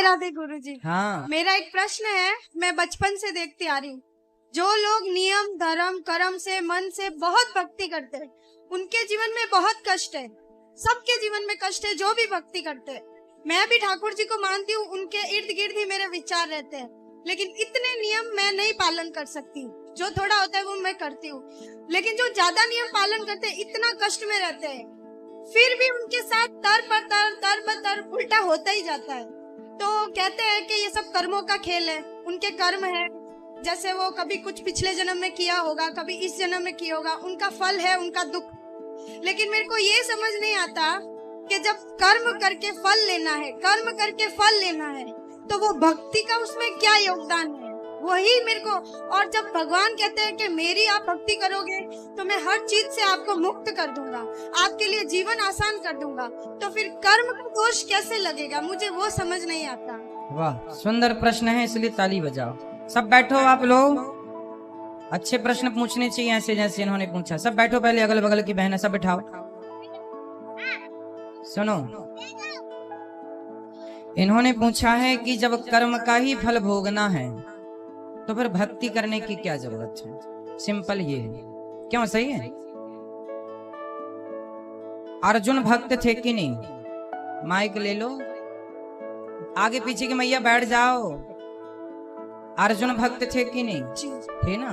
राधे गुरुजी। हाँ। मेरा एक प्रश्न है, मैं बचपन से देखती आ रही हूँ, जो लोग नियम धर्म कर्म से मन से बहुत भक्ति करते हैं उनके जीवन में बहुत कष्ट है। सबके जीवन में कष्ट है जो भी भक्ति करते हैं। मैं भी ठाकुर जी को मानती हूँ, उनके इर्द गिर्द ही मेरे विचार रहते हैं, लेकिन इतने नियम मैं नहीं पालन कर सकती। जो थोड़ा होता है वो मैं करती हूँ, लेकिन जो ज्यादा नियम पालन करते हैं इतना कष्ट में रहते हैं, फिर भी उनके साथ तर पर तर उल्टा होता ही जाता है। तो कहते हैं कि ये सब कर्मों का खेल है, उनके कर्म है, जैसे वो कभी कुछ पिछले जन्म में किया होगा, कभी इस जन्म में किया होगा, उनका फल है उनका दुख। लेकिन मेरे को ये समझ नहीं आता कि जब कर्म करके फल लेना है, कर्म करके फल लेना है, तो वो भक्ति का उसमें क्या योगदान है, वही मेरे को। और जब भगवान कहते हैं कि मेरी आप भक्ति करोगे तो मैं हर चीज से आपको मुक्त कर दूंगा, आपके लिए जीवन आसान कर दूंगा, तो फिर कर्म का दोष कैसे लगेगा, मुझे वो समझ नहीं आता। वाह, सुंदर प्रश्न है, इसलिए ताली बजाओ। सब बैठो आप लोग। अच्छे प्रश्न पूछने चाहिए ऐसे जैसे इन्होंने पूछा। सब बैठो, पहले अगल बगल की बहनें सब बैठाओ। सुनो, इन्होंने पूछा है कि जब कर्म का ही फल भोगना है तो फिर भक्ति करने की क्या जरूरत है। सिंपल ये है, क्यों? सही है। अर्जुन भक्त थे कि नहीं? माइक ले लो, आगे पीछे की मैया बैठ जाओ। अर्जुन भक्त थे कि नहीं? थे ना।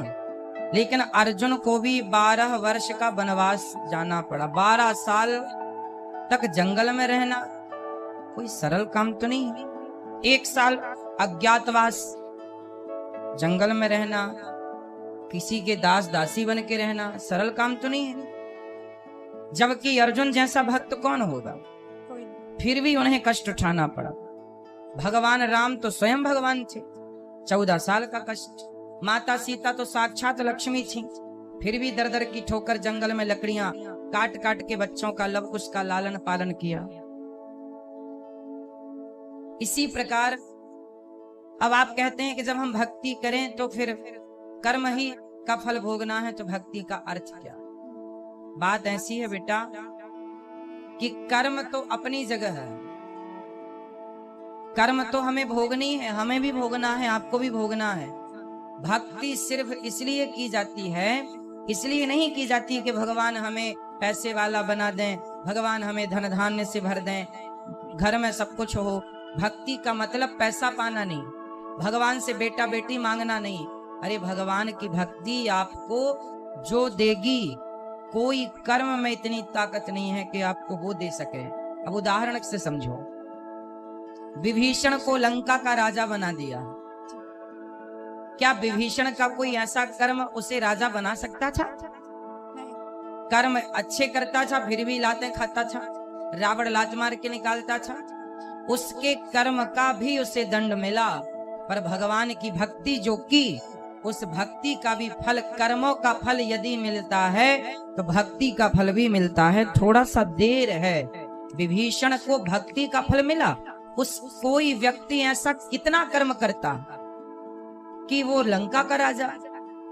लेकिन अर्जुन को भी 12 वर्ष का वनवास जाना पड़ा। 12 साल तक जंगल में रहना कोई सरल काम तो नहीं। 1 साल अज्ञातवास, जंगल में रहना, किसी के दास दासी बन के रहना सरल काम तो नहीं है। जबकि अर्जुन जैसा भक्त कौन होगा? फिर भी उन्हें कष्ट उठाना पड़ा। भगवान राम तो स्वयं भगवान थे, 14 साल का कष्ट। माता सीता तो साक्षात लक्ष्मी थी, फिर भी दर दर की ठोकर जंगल में लकड़ियां काट काट के बच्चों का लव कुश का लालन पालन किया। इसी प्रकार अब आप कहते हैं कि जब हम भक्ति करें तो फिर कर्म ही का फल भोगना है, तो भक्ति का अर्थ क्या? बात ऐसी है बेटा कि कर्म तो अपनी जगह है, कर्म तो हमें भोगनी है, हमें भी भोगना है, आपको भी भोगना है। भक्ति सिर्फ इसलिए की जाती है, इसलिए नहीं की जाती कि भगवान हमें पैसे वाला बना दें, भगवान हमें धन धान्य से भर दें, घर में सब कुछ हो। भक्ति का मतलब पैसा पाना नहीं, भगवान से बेटा बेटी मांगना नहीं। अरे भगवान की भक्ति आपको जो देगी, कोई कर्म में इतनी ताकत नहीं है कि आपको वो दे सके। अब उदाहरण से समझो, विभीषण को लंका का राजा बना दिया, क्या विभीषण का कोई ऐसा कर्म उसे राजा बना सकता था? कर्म अच्छे करता था फिर भी लातें खाता था, रावण लात मार के निकालता था, उसके कर्म का भी उसे दंड मिला। पर भगवान की भक्ति जो की, उस भक्ति का भी फल, कर्मों का फल यदि मिलता है तो भक्ति का फल भी मिलता है। थोड़ा सा देर है, विभीषण को भक्ति का फल मिला। उस कोई व्यक्ति ऐसा कितना कर्म करता कि वो लंका का राजा।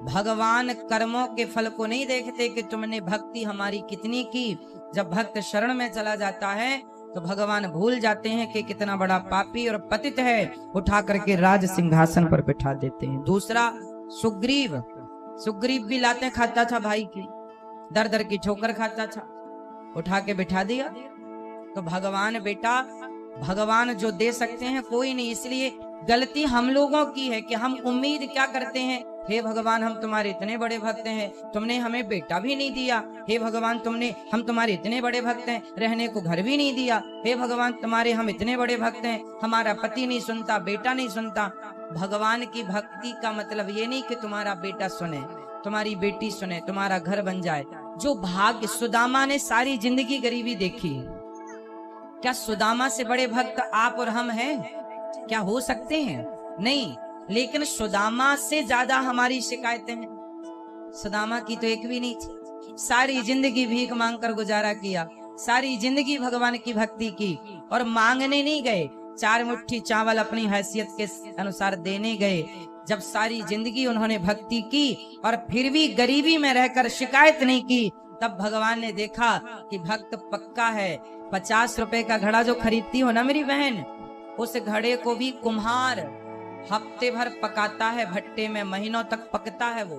भगवान कर्मों के फल को नहीं देखते कि तुमने भक्ति हमारी कितनी की। जब भक्त शरण में चला जाता है तो भगवान भूल जाते हैं कि कितना बड़ा पापी और पतित है, उठा करके राज सिंहासन पर बिठा देते हैं। दूसरा सुग्रीव, सुग्रीव भी लातें खाता था भाई की, दर दर की ठोकर खाता था, उठा के बिठा दिया। तो भगवान बेटा, भगवान जो दे सकते हैं कोई नहीं। इसलिए गलती हम लोगों की है कि हम उम्मीद क्या करते हैं, हे भगवान हम तुम्हारे इतने बड़े भक्त हैं, तुमने हमें बेटा भी नहीं दिया। हे भगवान हम तुम्हारे इतने बड़े भक्त हैं, रहने को घर भी नहीं दिया। हे भगवान तुम्हारे हम इतने बड़े भक्त हैं, हमारा पति नहीं सुनता, बेटा नहीं सुनता। भगवान की भक्ति का मतलब ये नहीं कि तुम्हारा बेटा सुने, तुम्हारी बेटी सुने, तुम्हारा घर बन जाए। जो भाग्य, सुदामा ने सारी जिंदगी गरीबी देखी, क्या सुदामा से बड़े भक्त आप और हम हैं? क्या हो सकते हैं? नहीं। लेकिन सुदामा से ज्यादा हमारी शिकायतें हैं। सुदामा की तो एक भी नहीं थी, सारी जिंदगी भीख मांगकर गुजारा किया, सारी जिंदगी भगवान की भक्ति की, और मांगने नहीं गए, 4 मुट्ठी चावल अपनी हैसियत के अनुसार देने गए। जब सारी जिंदगी उन्होंने भक्ति की और फिर भी गरीबी में रहकर शिकायत नहीं की, तब भगवान ने देखा कि भक्त पक्का है। 50 रुपए का घड़ा जो खरीदती हो ना मेरी बहन, उस घड़े को भी कुम्हार हफ्ते भर पकाता है भट्टे में, महीनों तक पकता है वो,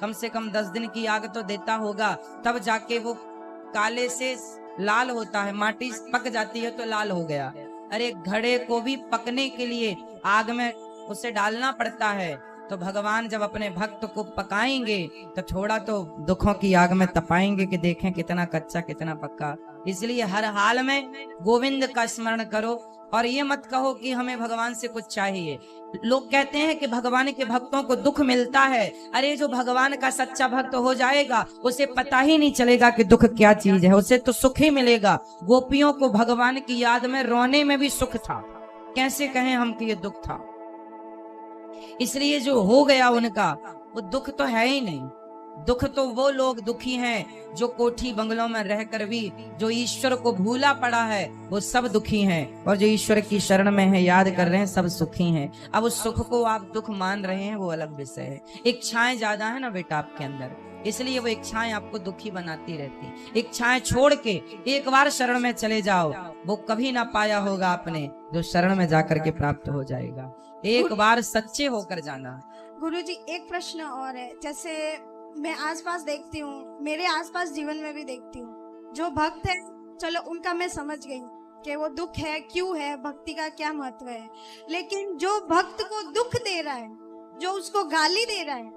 कम से कम 10 दिन की आग तो देता होगा, तब जाके वो काले से लाल होता है, माटी पक जाती है तो लाल हो गया। अरे घड़े को भी पकने के लिए आग में उसे डालना पड़ता है। तो भगवान जब अपने भक्त को पकाएंगे तो थोड़ा तो दुखों की आग में तपाएंगे कि देखें कितना कच्चा कितना पक्का। इसलिए हर हाल में गोविंद का स्मरण करो और ये मत कहो कि हमें भगवान से कुछ चाहिए। लोग कहते हैं कि भगवान के भक्तों को दुख मिलता है। अरे जो भगवान का सच्चा भक्त हो जाएगा उसे पता ही नहीं चलेगा कि दुख क्या चीज है, उसे तो सुख ही मिलेगा। गोपियों को भगवान की याद में रोने में भी सुख था, कैसे कहें हम कि ये दुख था। इसलिए जो हो गया उनका वो दुख तो है ही नहीं। दुख तो वो लोग दुखी हैं जो कोठी बंगलों में रहकर भी जो ईश्वर को भूला पड़ा है वो सब दुखी हैं, और जो ईश्वर की शरण में है याद कर रहे हैं सब सुखी हैं। अब उस सुख को आप दुख मान रहे हैं वो अलग विषय है। इच्छाएं ज्यादा है ना बेटा आपके अंदर, इसलिए वो इच्छाएं आपको दुखी बनाती रहती। इच्छाएं छोड़ के एक बार शरण में चले जाओ, वो कभी ना पाया होगा आपने जो शरण में जाकर के प्राप्त हो जाएगा। एक बार सच्चे होकर जाना। गुरुजी एक प्रश्न और है, जैसे मैं आसपास देखती हूँ, मेरे आसपास जीवन में भी देखती हूँ, जो भक्त है चलो उनका मैं समझ गई कि वो दुख है क्यों है, भक्ति का क्या महत्व है, लेकिन जो भक्त को दुख दे रहा है, जो उसको गाली दे रहा है,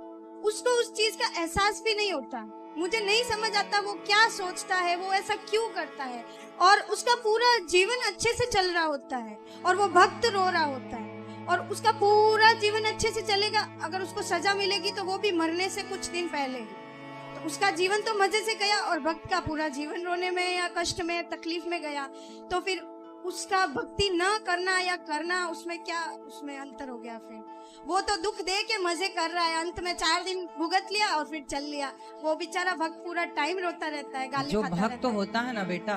उसको उस चीज का एहसास भी नहीं होता। मुझे नहीं समझ आता वो क्या सोचता है, वो ऐसा क्यों करता है, और उसका पूरा जीवन अच्छे से चल रहा होता है और वो भक्त रो रहा होता है, और उसका पूरा जीवन अच्छे से चलेगा। अगर उसको सजा मिलेगी तो वो भी मरने से कुछ दिन पहले, तो उसका जीवन तो मजे से गया, और भक्त का पूरा जीवन रोने में या कष्ट में तकलीफ में गया। तो फिर उसका भक्ति न करना या करना, उसमें क्या उसमें अंतर हो गया। फिर वो तो दुख दे के मजे कर रहा है, अंत में 4 दिन भुगत लिया और फिर चल लिया। वो बेचारा भक्त पूरा टाइम रोता रहता है, गाली खाता रहता है। जो भक्त होता है ना बेटा,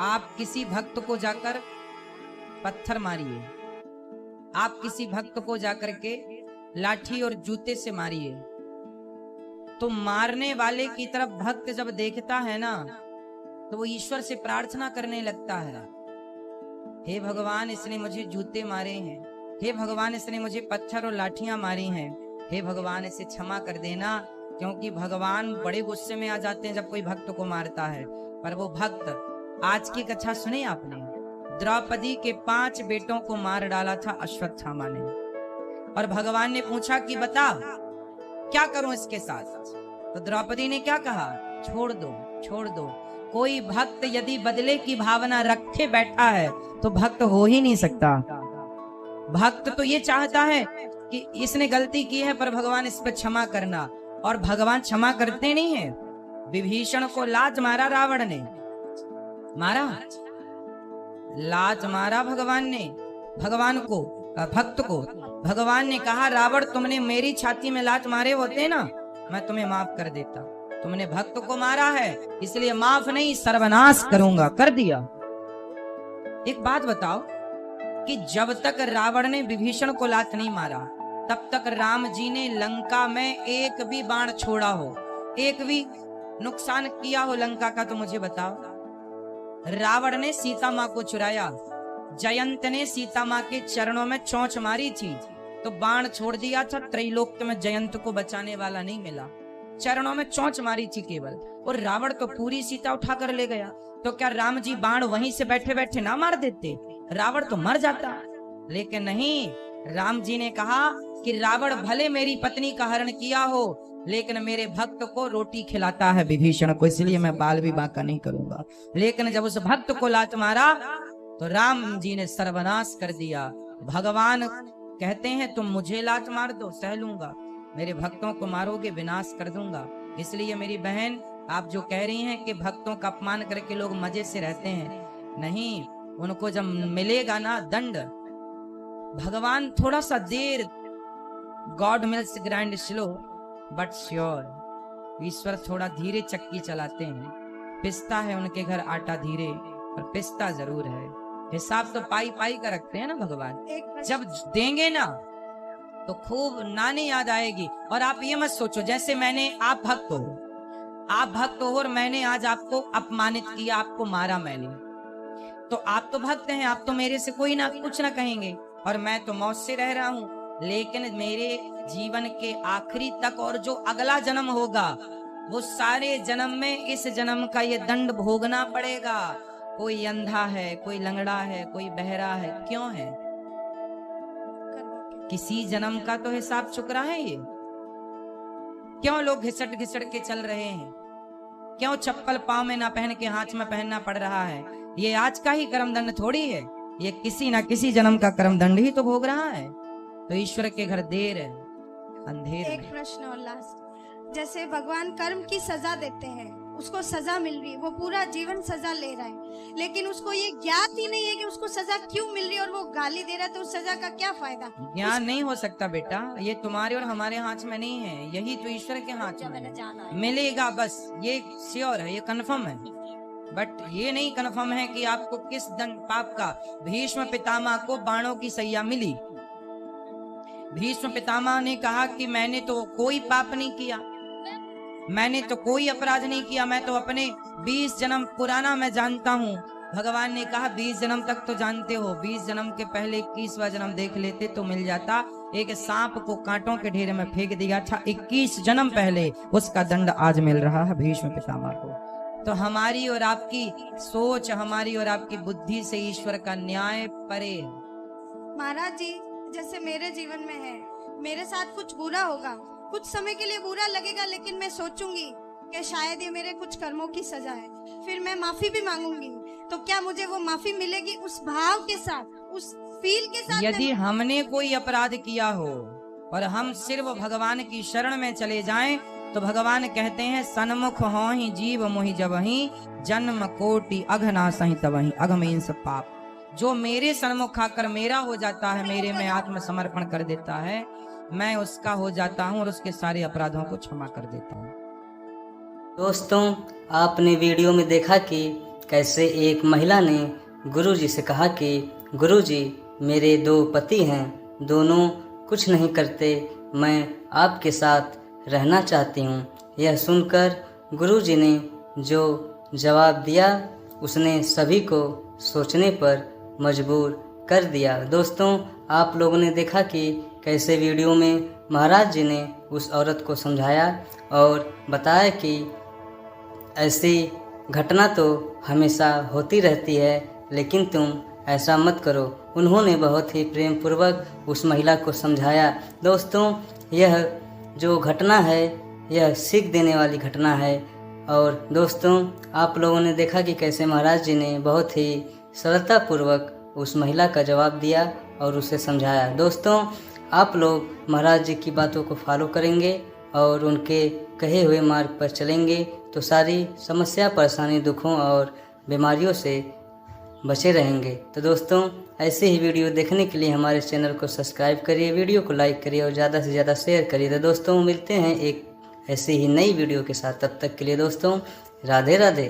आप किसी भक्त को जाकर पत्थर मारिए, आप किसी भक्त को जाकर के लाठी और जूते से मारिए, तो मारने वाले की तरफ भक्त जब देखता है ना तो वो ईश्वर से प्रार्थना करने लगता है, हे भगवान इसने मुझे जूते मारे हैं, हे भगवान इसने मुझे पत्थर और लाठियां मारी हैं, हे भगवान इसे क्षमा कर देना। क्योंकि भगवान बड़े गुस्से में आ जाते हैं जब कोई भक्त को मारता है। पर वो भक्त, आज की कथा सुनी आपने, द्रौपदी के 5 बेटों को मार डाला था अश्वत्थामा ने, और भगवान ने पूछा कि बता क्या करूं इसके साथ। तो द्रौपदी ने क्या कहा, छोड़ दो छोड़ दो। कोई भक्त यदि बदले की भावना रखे बैठा है तो भक्त हो ही नहीं सकता। भक्त तो ये चाहता है कि इसने गलती की है पर भगवान इस पर क्षमा करना, और भगवान क्षमा करते नहीं है। विभीषण को लाज मारा रावण ने, मारा लाज मारा भगवान ने, भगवान को भक्त को भगवान ने कहा रावण तुमने मेरी छाती में लात मारे होते ना मैं तुम्हें माफ कर देता, तुमने भक्त को मारा है इसलिए माफ नहीं सर्वनाश करूंगा, कर दिया। एक बात बताओ कि जब तक रावण ने विभीषण को लात नहीं मारा तब तक राम जी ने लंका में एक भी बाण छोड़ा हो, एक भी नुकसान किया हो लंका का, तो मुझे बताओ। रावण ने सीता माँ को चुराया, जयंत ने सीता माँ के चरणों में चोंच मारी थी तो बाण छोड़ दिया था, त्रैलोक्य में जयंत को बचाने वाला नहीं मिला, चरणों में चोंच मारी थी केवल, और रावण तो पूरी सीता उठा कर ले गया। तो क्या राम जी बाण वहीं से बैठे बैठे ना मार देते, रावण तो मर जाता। लेकिन नहीं, राम जी ने कहा कि रावण भले मेरी पत्नी का हरण किया हो लेकिन मेरे भक्त को रोटी खिलाता है विभीषण को, इसलिए मैं बाल विवाह का नहीं करूंगा। लेकिन जब उस भक्त को लात मारा तो राम जी ने सर्वनाश कर दिया। भगवान कहते हैं तुम मुझे लात मार दो सह लूंगा, मेरे भक्तों को मारोगे विनाश कर दूंगा। इसलिए मेरी बहन आप जो कह रही हैं कि भक्तों का अपमान करके लोग मजे से रहते हैं, नहीं, उनको जब मिलेगा ना दंड, भगवान थोड़ा सा देर, God mills grind slow but sure, ईश्वर थोड़ा धीरे चक्की चलाते हैं, पिसता है उनके घर आटा धीरे पर पिसता जरूर है। हिसाब तो पाई पाई का रखते हैं ना भगवान, जब देंगे ना तो खूब नानी याद आएगी। और आप ये मत सोचो जैसे मैंने, आप भक्त हो और मैंने आज आपको अपमानित किया, आपको मारा मैंने, तो आप तो भक्त हैं, आप तो मेरे से कोई ना कुछ ना कहेंगे, और मैं तो मौत से रह रहा हूँ, लेकिन मेरे जीवन के आखिरी तक और जो अगला जन्म होगा वो सारे जन्म में इस जन्म का ये दंड भोगना पड़ेगा। कोई अंधा है, कोई लंगड़ा है, कोई बहरा है, क्यों है? किसी जन्म का तो हिसाब चुक रहा है ये। क्यों लोग घिसट घिसट के चल रहे हैं? क्यों चप्पल पाँव में ना पहन के हाथ में पहनना पड़ रहा है? ये आज का ही कर्म दंड थोड़ी है, ये किसी ना किसी जन्म का कर्म दंड ही तो भोग रहा है। तो ईश्वर के घर देर है, अंधेर एक नहीं। प्रश्न और लास्ट, जैसे भगवान कर्म की सजा देते हैं, उसको सजा मिल रही है, वो पूरा जीवन सजा ले रहा है, लेकिन उसको ये ज्ञात ही नहीं है कि उसको सजा क्यों मिल रही है, और वो गाली दे रहा है, तो उस सजा का क्या फायदा? ज्ञान नहीं हो सकता बेटा, ये तुम्हारे और हमारे हाथ में नहीं है, यही तो ईश्वर के हाथ में है। मिलेगा बस, ये श्योर है, ये कन्फर्म है, बट ये नहीं कन्फर्म है कि आपको किस दंड पाप का। भीष्म पितामह को बाणों की सैया मिली। भीष्म पितामह ने कहा कि मैंने तो कोई पाप नहीं किया, मैंने तो कोई अपराध नहीं किया, मैं तो अपने 20 जन्म पुराना मैं जानता हूँ। भगवान ने कहा 20 जन्म तक तो जानते हो, 20 जन्म के पहले 21वां जन्म देख लेते तो मिल जाता। एक सांप को कांटों के ढेर में फेंक दिया था 21 जन्म पहले, उसका दंड आज मिल रहा है भीष्म पितामह को। तो हमारी और आपकी सोच, हमारी और आपकी बुद्धि से ईश्वर का न्याय परे। महाराज जी, जैसे मेरे जीवन में है, मेरे साथ कुछ बुरा होगा, कुछ समय के लिए बुरा लगेगा, लेकिन मैं सोचूंगी कि शायद ये मेरे कुछ कर्मों की सजा है, फिर मैं माफी भी मांगूंगी, तो क्या मुझे वो माफी मिलेगी उस भाव के साथ, उस फील के साथ? यदि हमने कोई अपराध किया हो और हम सिर्फ भगवान की शरण में चले जाएं, तो भगवान कहते हैं सन्मुख हो ही जीव मोहि जबहि, जन्म कोटि अघना सहि तबहि, अघमेंस पाप। जो मेरे सन्मुख आकर मेरा हो जाता है, मेरे में आत्मसमर्पण कर देता है, मैं उसका हो जाता हूँ और उसके सारे अपराधों को क्षमा कर देता हूँ। दोस्तों, आपने वीडियो में देखा कि कैसे एक महिला ने गुरुजी से कहा कि गुरुजी, मेरे 2 पति हैं, दोनों कुछ नहीं करते, मैं आपके साथ रहना चाहती हूँ। यह सुनकर गुरुजी ने जो जवाब दिया, उसने सभी को सोचने पर मजबूर कर दिया। दोस्तों, आप लोगों ने देखा कि कैसे वीडियो में महाराज जी ने उस औरत को समझाया और बताया कि ऐसी घटना तो हमेशा होती रहती है, लेकिन तुम ऐसा मत करो। उन्होंने बहुत ही प्रेम पूर्वक उस महिला को समझाया। दोस्तों, यह जो घटना है, यह सीख देने वाली घटना है। और दोस्तों, आप लोगों ने देखा कि कैसे महाराज जी ने बहुत ही सरलता पूर्वक उस महिला का जवाब दिया और उसे समझाया। दोस्तों, आप लोग महाराज जी की बातों को फॉलो करेंगे और उनके कहे हुए मार्ग पर चलेंगे तो सारी समस्या, परेशानी, दुखों और बीमारियों से बचे रहेंगे। तो दोस्तों, ऐसे ही वीडियो देखने के लिए हमारे चैनल को सब्सक्राइब करिए, वीडियो को लाइक करिए और ज़्यादा से ज़्यादा शेयर करिए। तो दोस्तों, मिलते हैं एक ऐसी ही नई वीडियो के साथ। तब तक के लिए दोस्तों, राधे राधे।